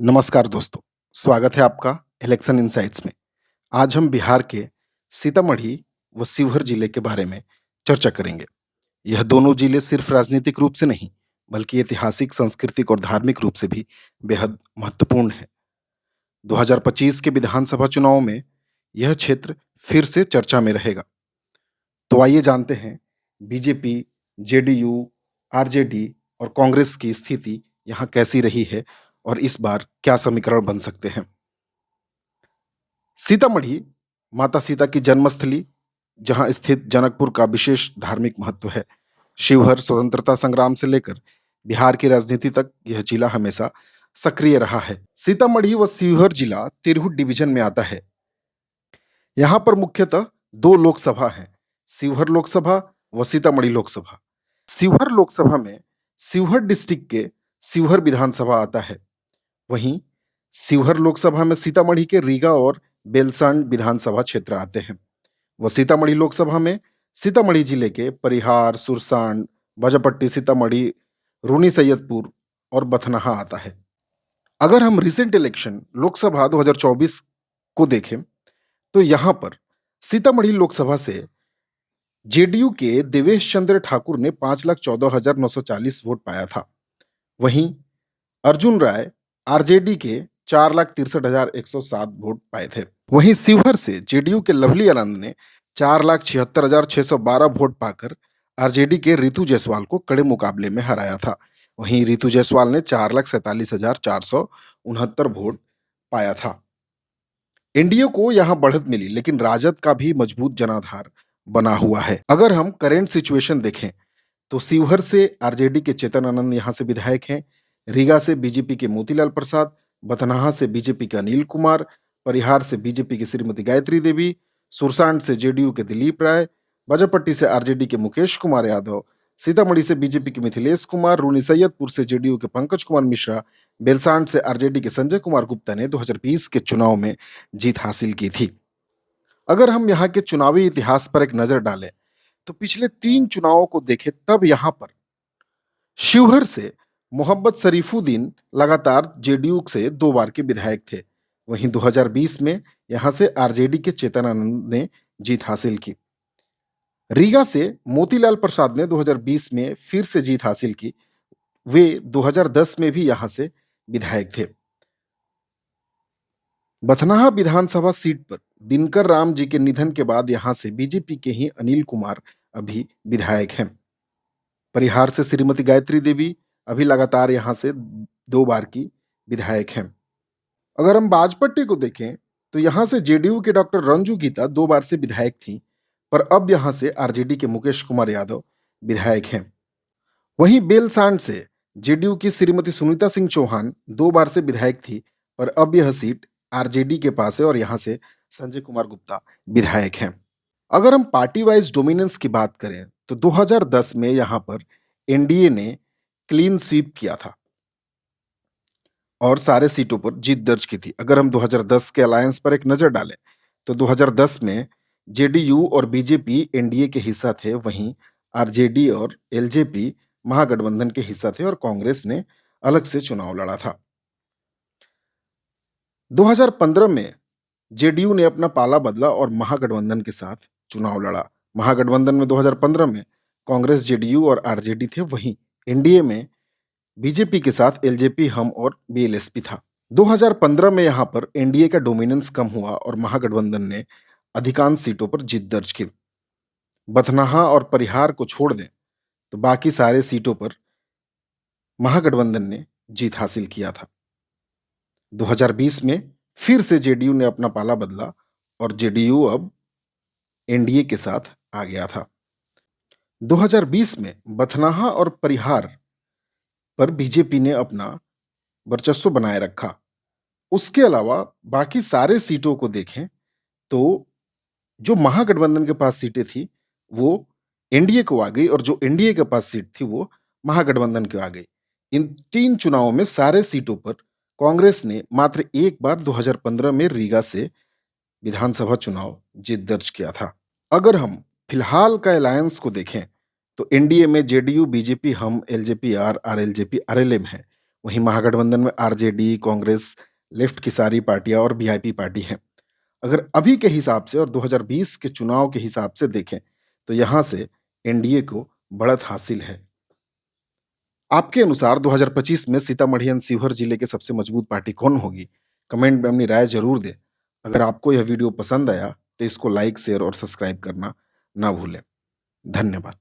नमस्कार दोस्तों, स्वागत है आपका इलेक्शन इनसाइट्स में। आज हम बिहार के सीतामढ़ी व शिवहर जिले के बारे में चर्चा करेंगे। यह दोनों जिले सिर्फ राजनीतिक रूप से नहीं, बल्कि ऐतिहासिक, सांस्कृतिक और धार्मिक रूप से भी बेहद महत्वपूर्ण है। 2025 के विधानसभा चुनाव में यह क्षेत्र फिर से चर्चा में रहेगा। तो आइए जानते हैं बीजेपी, जेडीयू, आरजेडी और कांग्रेस की स्थिति यहाँ कैसी रही है और इस बार क्या समीकरण बन सकते हैं। सीतामढ़ी माता सीता की जन्मस्थली, जहां स्थित जनकपुर का विशेष धार्मिक महत्व है। शिवहर स्वतंत्रता संग्राम से लेकर बिहार की राजनीति तक यह जिला हमेशा सक्रिय रहा है। सीतामढ़ी व शिवहर जिला तिरहुत डिवीजन में आता है। यहाँ पर मुख्यतः दो लोकसभा हैं, शिवहर लोकसभा व सीतामढ़ी लोकसभा। शिवहर लोकसभा में शिवहर डिस्ट्रिक्ट के शिवहर विधानसभा आता है। वहीं शिवहर लोकसभा में सीतामढ़ी के रीगा और बेलसंड विधानसभा क्षेत्र आते हैं। व सीतामढ़ी लोकसभा में सीतामढ़ी जिले के परिहार, सुरसांड, बाजापट्टी, सीतामढ़ी, रूनी सैयदपुर और बथनाहा आता है। अगर हम रिसेंट इलेक्शन लोकसभा 2024 को देखें तो यहाँ पर सीतामढ़ी लोकसभा से जेडीयू के देवेश चंद्र ठाकुर ने 5,14,940 वोट पाया था। वहीं अर्जुन राय आरजेडी के 4,63,107 वोट पाए थे। वहीं शिवहर से जेडीयू के लवली आनंद ने 4,76,612 वोट पाकर आरजेडी के रितु जायसवाल को कड़े मुकाबले में हराया था। वहीं रितु जायसवाल ने 4,47,469 वोट पाया था। एनडीए को यहां बढ़त मिली, लेकिन राजद का भी मजबूत जनाधार बना हुआ है। अगर हम करेंट सिचुएशन देखें तो शिवहर से आरजेडी के चेतन आनंद यहां से विधायक हैं, रीगा से बीजेपी के मोतीलाल प्रसाद, बथनाहा से बीजेपी के अनिल कुमार, परिहार से बीजेपी की श्रीमती गायत्री देवी, सुरसांड से जेडीयू के दिलीप राय, बाजापट्टी से आरजेडी के मुकेश कुमार यादव, सीतामढ़ी से बीजेपी के मिथिलेश कुमार, रूनी सैयदपुर से जेडीयू के पंकज कुमार मिश्रा, बेलसांड से आरजेडी के संजय कुमार गुप्ता ने 2020 के चुनाव में जीत हासिल की थी। अगर हम यहाँ के चुनावी इतिहास पर एक नजर डालें तो पिछले 3 चुनावों को देखें, तब यहाँ पर शिवहर से मोहम्मद शरीफुद्दीन लगातार जेडीयू से 2 बार के विधायक थे। वहीं 2020 में यहां से आरजेडी के चेतन आनंद ने जीत हासिल की। रीगा से मोतीलाल प्रसाद ने 2020 में फिर से जीत हासिल की। वे 2010 में भी यहां से विधायक थे। बथनाहा विधानसभा सीट पर दिनकर राम जी के निधन के बाद यहां से बीजेपी के ही अनिल कुमार अभी विधायक हैं। परिहार से श्रीमती गायत्री देवी अभी लगातार यहां से 2 बार की विधायक हैं। अगर हम बाजपट्टी को देखें तो यहां से जेडीयू के डॉक्टर रंजू गीता 2 बार से विधायक थी, पर अब यहां से आरजेडी के मुकेश कुमार यादव विधायक हैं। वहीं बेलसांड से जेडीयू की श्रीमती सुनीता सिंह चौहान 2 बार से विधायक थी, पर अब यह सीट आरजेडी के पास है और यहां से संजय कुमार गुप्ता विधायक हैं। अगर हम पार्टी वाइज डोमिनेंस की बात करें तो 2010 में यहां पर एनडीए ने क्लीन स्वीप किया था और सारे सीटों पर जीत दर्ज की थी। अगर हम 2010 के अलायंस पर एक नजर डालें तो 2010 में जेडीयू और बीजेपी एनडीए के हिस्सा थे, वहीं आरजेडी और एलजेपी महागठबंधन के हिस्सा थे और कांग्रेस ने अलग से चुनाव लड़ा था। 2015 में जेडीयू ने अपना पाला बदला और महागठबंधन के साथ चुनाव लड़ा। महागठबंधन में 2015 में कांग्रेस, जेडीयू और आरजेडी थे, वहीं एनडीए में बीजेपी के साथ एलजेपी, हम और बीएलएसपी था। 2015 में यहां पर एनडीए का डोमिनेंस कम हुआ और महागठबंधन ने अधिकांश सीटों पर जीत दर्ज की। बथनाहा और परिहार को छोड़ दें तो बाकी सारे सीटों पर महागठबंधन ने जीत हासिल किया था। 2020 में फिर से जेडीयू ने अपना पाला बदला और जेडीयू अब एनडीए के साथ आ गया था। 2020 में बथनाहा और परिहार पर बीजेपी ने अपना वर्चस्व बनाए रखा। उसके अलावा बाकी सारे सीटों को देखें तो जो महागठबंधन के पास सीटें थी वो एनडीए को आ गई और जो एनडीए के पास सीट थी वो महागठबंधन को आ गई। इन 3 चुनावों में सारे सीटों पर कांग्रेस ने मात्र एक बार 2015 में रीगा से विधानसभा चुनाव जीत दर्ज किया था। अगर हम फिलहाल का अलायंस को देखें तो एनडीए में जेडीयू, बीजेपी, हम, एलजेपी, आरएलजेपी, आरएलएम है। वहीं महागठबंधन में आरजेडी, कांग्रेस, लेफ्ट की सारी पार्टियां और वीआईपी पार्टी हैं। अगर अभी के हिसाब से और 2020 के चुनाव के हिसाब से देखें, तो यहां से एनडीए को बढ़त हासिल है। आपके अनुसार 2025 में सीतामढ़ी एंड शिवहर जिले के सबसे मजबूत पार्टी कौन होगी? कमेंट में अपनी राय जरूर दें। अगर आपको यह वीडियो पसंद आया, तो इसको लाइक, शेयर और सब्सक्राइब करना ना भूलें। धन्यवाद।